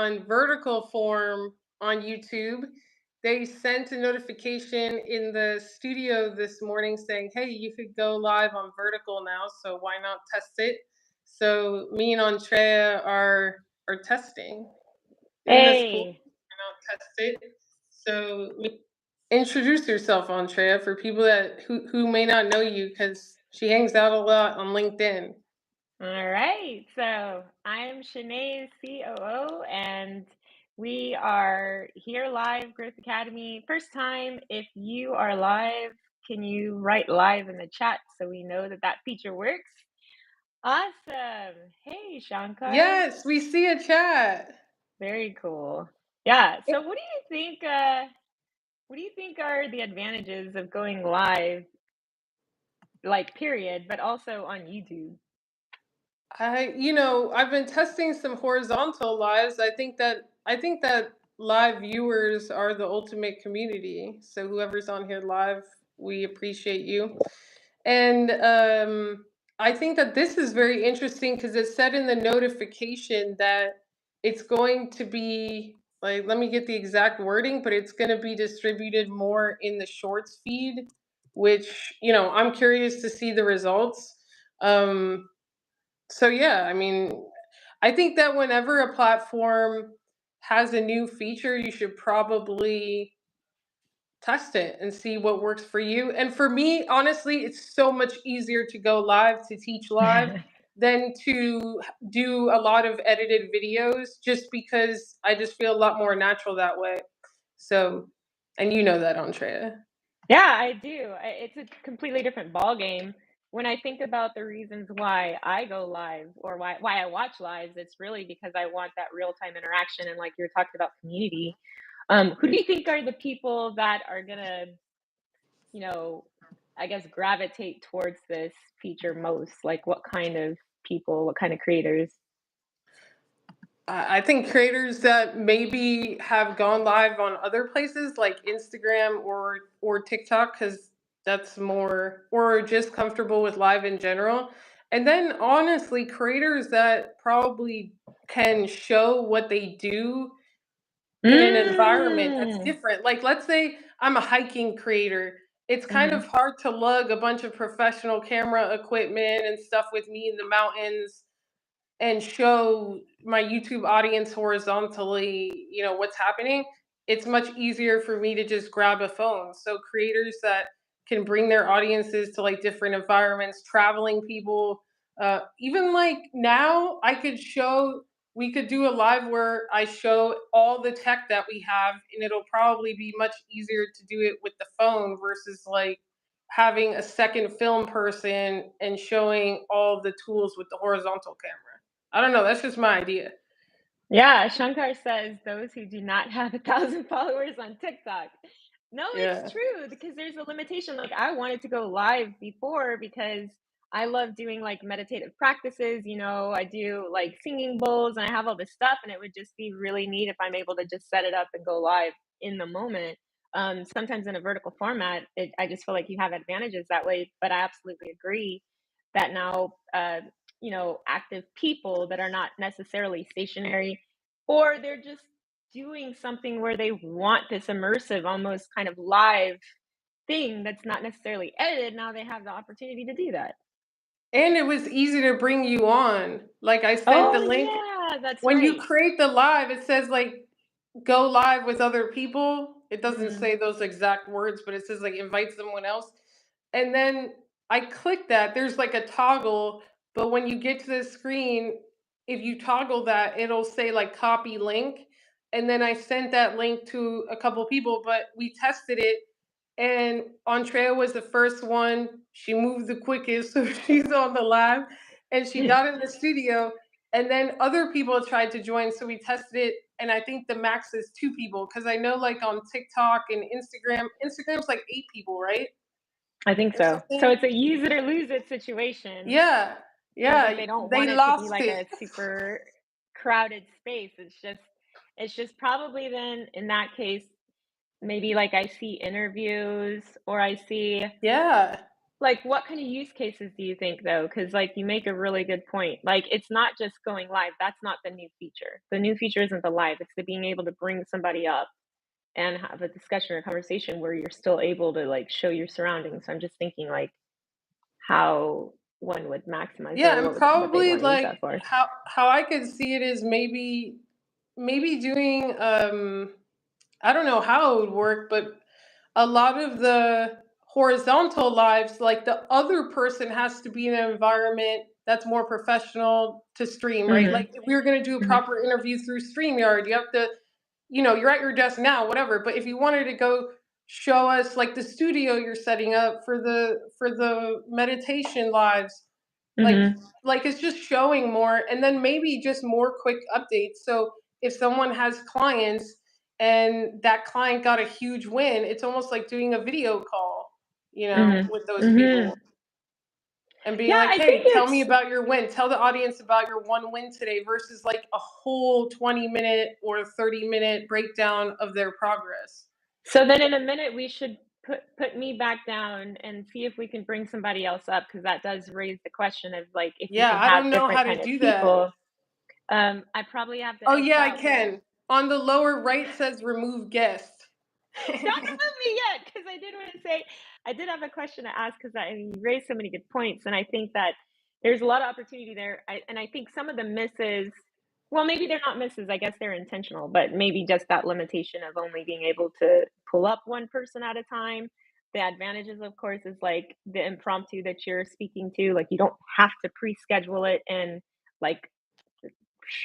on vertical form on YouTube. They sent a notification in the studio this morning saying, "Hey, you could go live on vertical now, so why not test it?" So me and Andrea are testing. Isn't this cool? Hey, Why not test it? Introduce yourself, Andrea, for people that who may not know you, because she hangs out a lot on LinkedIn. all right. So I'm Shanae's COO, and we are here live, Growth Academy. First time, if you are live, can you write live in the chat so we know that that feature works? Awesome. Hey, Shankar. Yes, we see a chat. Very cool. Yeah. So what do you think are the advantages of going live, like period, but also on YouTube? I've been testing some horizontal lives. I think that live viewers are the ultimate community. So whoever's on here live, we appreciate you. And I think that this is very interesting because it said in the notification that it's going to be like, let me get the exact wording, but it's going to be distributed more in the shorts feed, which, I'm curious to see the results. Um, so yeah, I mean, I think that whenever a platform has a new feature, you should probably test it and see what works for you. And for me, honestly, it's so much easier to go live to teach live than to do a lot of edited videos just because I just feel a lot more natural that way. So, and you know that, Andrea. Yeah, I do. It's a completely different ball game. When I think about the reasons why I go live or why I watch lives, it's really because I want that real time interaction and like you're talking about community. Who do you think are the people that are gonna, you know, I guess gravitate towards this feature most? Like what kind of people, what kind of creators? I think creators that maybe have gone live on other places like Instagram or TikTok, because that's more, or just comfortable with live in general. And then honestly, creators that probably can show what they do in an environment that's Mm. different. Like, let's say I'm a hiking creator. It's kind Hmm. of hard to lug a bunch of professional camera equipment and stuff with me in the mountains and show my YouTube audience horizontally, what's happening. It's much easier for me to just grab a phone. So creators that can bring their audiences to like different environments, traveling people, even like now we could do a live where I show all the tech that we have, and it'll probably be much easier to do it with the phone versus like having a second film person and showing all the tools with the horizontal camera. I don't know. That's just my idea. Yeah, Shankar says those who do not have 1,000 followers on TikTok. No, it's Yeah. true because there's a limitation. Like I wanted to go live before because I love doing like meditative practices. I do like singing bowls and I have all this stuff, and it would just be really neat if I'm able to just set it up and go live in the moment. Sometimes in a vertical format, I just feel like you have advantages that way. But I absolutely agree that now active people that are not necessarily stationary, or they're just doing something where they want this immersive, almost kind of live thing that's not necessarily edited. Now they have the opportunity to do that. And it was easy to bring you on. Like I sent the Oh, link. yeah, that's When you right. create the live, it says like go live with other people. It doesn't Mhm. say those exact words, but it says like invite someone else. And then I click that. There's like a toggle, but when you get to the screen, if you toggle that, it'll say like copy link. And then I sent that link to a couple people, but we tested it and Andrea was the first one. She moved the quickest, so she's on the live, and she got in the studio. And then other people tried to join, so we tested it. And I think the max is 2 people because I know, like on TikTok and Instagram's like 8 people, right, I think or so. So something. it's a use it or lose it situation. Yeah, Seems like yeah, they don't they want it to be lost like it. a super crowded space. It's just probably then in that case, maybe like I see interviews or I see Yeah, Like, what kind of use cases do you think though? Because like you make a really good point. Like, it's not just going live. That's not the new feature. The new feature isn't the live. It's the being able to bring somebody up and have a discussion or conversation where you're still able to like show your surroundings. So I'm just thinking like how one would maximize that Yeah, or and what they'd probably want to use like that for. how I could see it is maybe doing I don't know how it would work, but a lot of the horizontal lives, like the other person has to be in an environment that's more professional to stream, right? Mhm. Like if we were going to do a Mhm. proper interview through StreamYard, you have to, you're at your desk now, whatever. But if you wanted to go show us like the studio you're setting up for the meditation lives, like Mhm. like it's just showing more, and then maybe just more quick updates. So if someone has clients and that client got a huge win, it's almost like doing a video call, Mhm. with those people Mhm. and being Yeah, like, I think hey, tell me it's about your win, tell the audience about your one win today, versus like a whole 20-minute or 30-minute breakdown of their progress. so then in a minute we should put me back down and see if we can bring somebody else up because that does raise the question of like if we Yeah, can I have don't know how different to kind of do that. people. I probably have to Oh X yeah, I out the can. On the lower right says remove guest. don't remove me yet, because I did want to say I did have a question to ask because I mean, you raised so many good points, and I think that there's a lot of opportunity there. And I think some of the misses, well, maybe they're not misses. I guess they're intentional, but maybe just that limitation of only being able to pull up one person at a time. The advantages, of course, is like the impromptu that you're speaking to. Like you don't have to pre-schedule it and like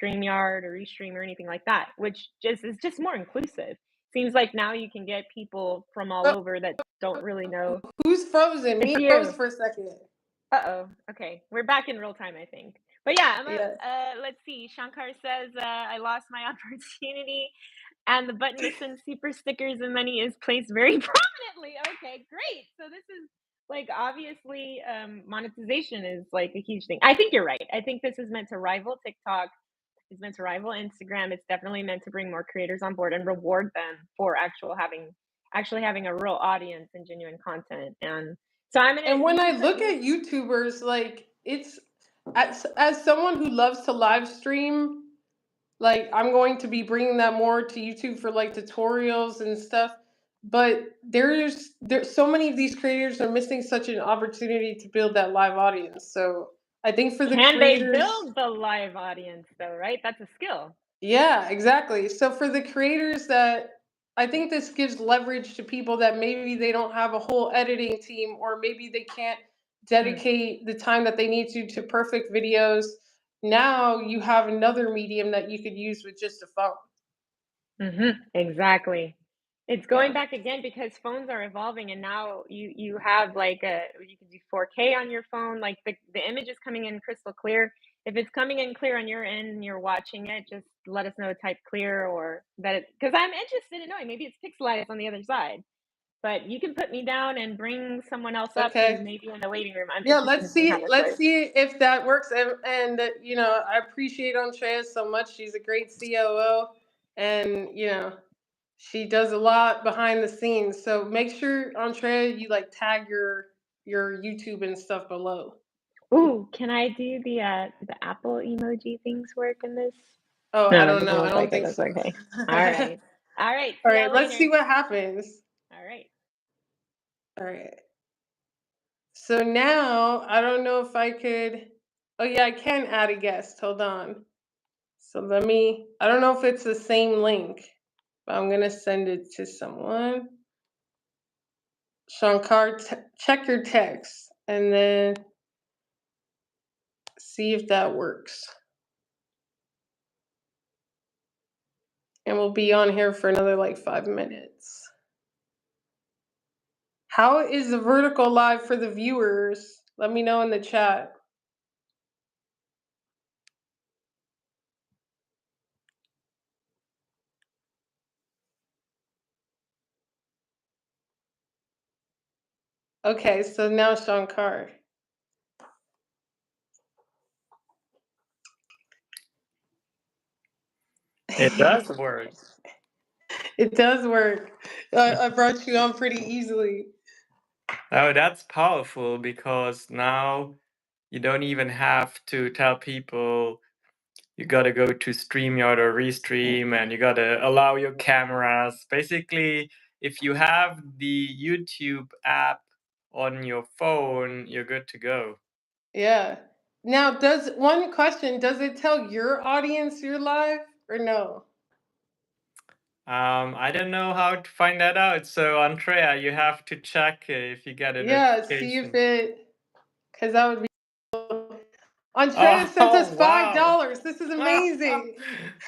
StreamYard or Restream or anything like that, which just is just more inclusive. Seems like now you can get people from all Oh, over that don't really know. who's frozen? It's Me froze you. for a second. Uh-oh. Okay. We're back in real time, I think. But yeah, Yeah. let's see. Shankar says, I lost my opportunity and the button to send super stickers and money is placed very prominently. Okay, great. So this is like obviously monetization is like a huge thing. I think you're right. I think this is meant to rival TikTok. It's meant to rival Instagram. It's definitely meant to bring more creators on board and reward them for actually having a real audience and genuine content. And so I'm gonna And when you I can put look me at YouTubers, like it's as someone who loves to live stream, like I'm going to be bringing that more to YouTube for like tutorials and stuff. But there's so many of these creators are missing such an opportunity to build that live audience. So I think for the can they creators, build the live audience though, right? That's a skill. yeah, exactly. So for the creators that I think this gives leverage to people that maybe they don't have a whole editing team, or maybe they can't Mm. dedicate the time that they need to perfect videos. Now you have another medium that you could use with just a phone. Exactly. It's going Yeah. back again because phones are evolving and now you have like a you can do 4K on your phone, like the image is coming in crystal clear. If it's coming in clear on your end and you're watching it, just let us know, type clear or that it because I'm interested in knowing maybe it's pixelized on the other side. But you can put me down and bring someone else up who's Okay. maybe in the waiting room. I'm Yeah, interested in let's seeing how see. this Let's works. see if that works. And I appreciate Andrea so much. She's a great COO, and she does a lot behind the scenes. So make sure, Andrea, you like tag your YouTube and stuff below. Ooh, can I do the Apple emoji things work in this? Oh, I No, it don't doesn't know. I look don't like it. think That's so. okay. All All right. All right. See right, y'all let's see later. what happens. All right. All right. So now I don't know if I could. Oh yeah, I can add a guest. Hold on. So I don't know if it's the same link, but I'm going to send it to someone. Shankar, check your text and then see if that works. And we'll be on here for another like 5 minutes. How is the vertical live for the viewers? Let me know in the chat. Okay, so now Shankar. It does work. It does work. I brought you on pretty easily. Oh, that's powerful because now you don't even have to tell people you got to go to StreamYard or Restream and you got to allow your cameras. Basically, if you have the YouTube app on your phone, you're good to go. Yeah. Now, does one question, does it tell your audience you're live or no? I don't know how to find that out. So, Andrea, you have to check if you get a Yeah, see if notification. it, because that would be. Andrea sent us Oh, wow. $5. This is amazing.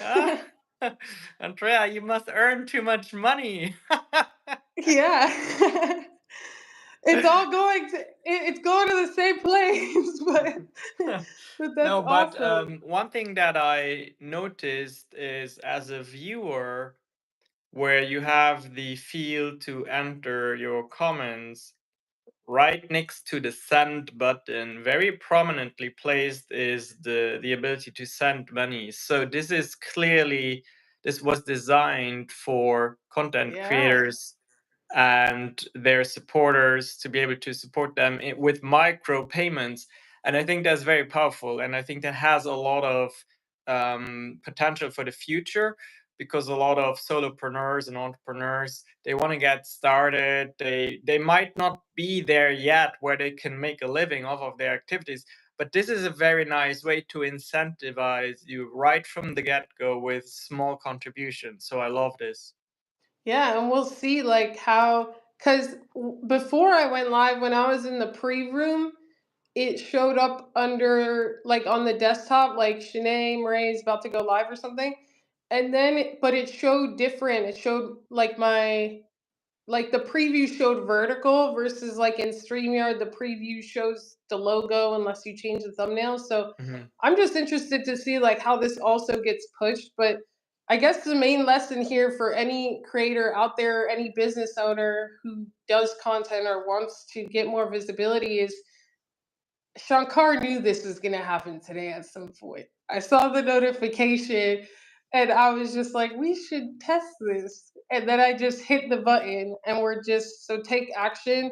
Ah, Andrea, you must earn too much money. Yeah. It's all going to it's going to the same place, but that's No, but awesome. one thing that I noticed is as a viewer, where you have the field to enter your comments, right next to the send button, very prominently placed is the ability to send money. So this was designed for content Yeah. creators and their supporters to be able to support them with micro payments. And I think that's very powerful. And I think that has a lot of potential for the future because a lot of solopreneurs and entrepreneurs, they want to get started. They might not be there yet where they can make a living off of their activities, but this is a very nice way to incentivize you right from the get-go with small contributions. So I love this. Yeah, and we'll see like how, because before I went live, when I was in the pre-room, it showed up under like on the desktop, like Shanae Murray is about to go live or something. And then, but it showed different. It showed like the preview showed vertical versus like in StreamYard, the preview shows the logo unless you change the thumbnail. So Mhm. I'm just interested to see like how this also gets pushed. But I guess the main lesson here for any creator out there, any business owner who does content or wants to get more visibility is Shankar knew this was going to happen today at some point. I saw the notification and I was just like, we should test this. And then I just hit the button and we're just, so take action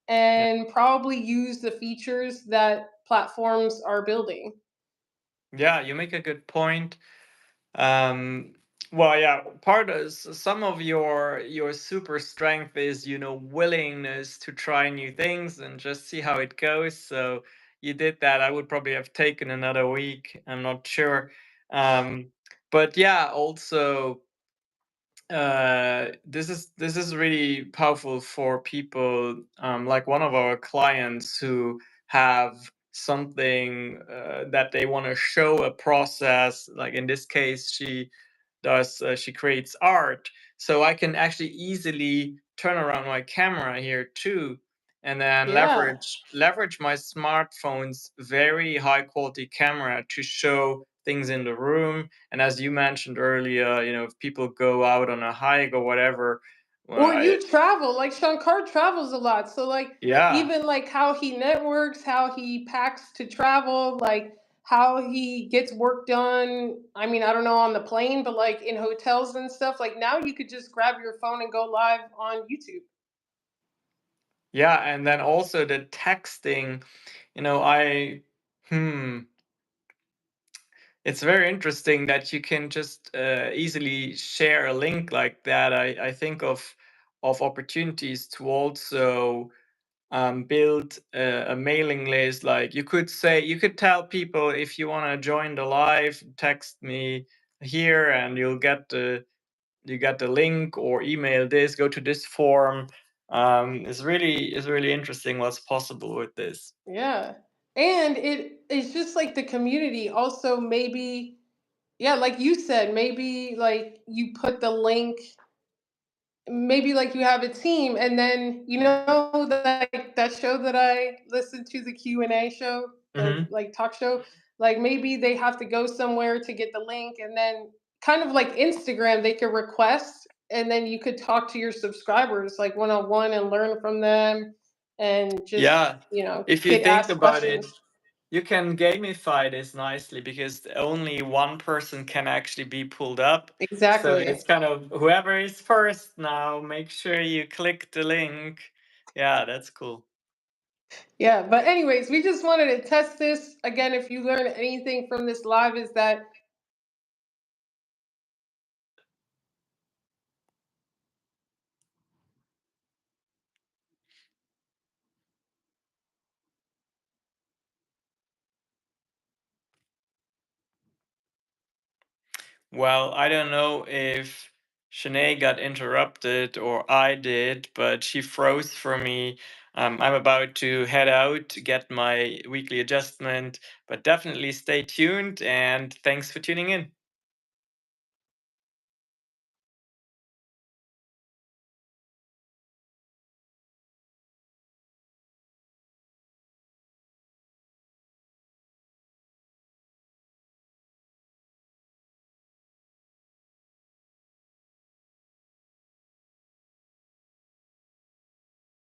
Yeah. and probably use the features that platforms are building. Yeah, you make a good point. Um, well, yeah, part of some of your super strength is, willingness to try new things and just see how it goes. So you did that. I would probably have taken another week. I'm not sure. But yeah, also this is really powerful for people like one of our clients who have something that they want to show a process, like in this case she creates art, so I can actually easily turn around my camera here too and then Yeah. leverage my smartphone's very high quality camera to show things in the room. And as you mentioned earlier, if people go out on a hike or whatever, well, Or you travel, like Shankar travels a lot. So like yeah. even like how he networks, how he packs to travel, like how he gets work done. I mean, I don't know on the plane, but like in hotels and stuff. Like now you could just grab your phone and go live on YouTube. Yeah, and then also the texting, I hmm it's very interesting that you can just easily share a link like that. I think of opportunities to also build a mailing list. Like you could tell people, if you want to join the live, text me here and you get the link, or email this, go to this form. It's really interesting what's possible with this. Yeah. And it's just like the community also maybe, yeah, like you said, maybe like you put the link, maybe like you have a team and then that show that I listened to, the Q&A show, the Hmm. like talk show, like maybe they have to go somewhere to get the link and then kind of like Instagram they could request and then you could talk to your subscribers like one on one and learn from them and just Yeah, if you get think asked about it, questions. you can gamify this nicely because only one person can actually be pulled up. So Exactly. it's kind of whoever is first now, make sure you click the link. Yeah, that's cool. Yeah, but anyways, we just wanted to test this. Again, if you learn anything from this live, is that Well, I don't know if Shanae got interrupted or I did, but she froze for me. I'm about to head out to get my weekly adjustment, but definitely stay tuned and thanks for tuning in.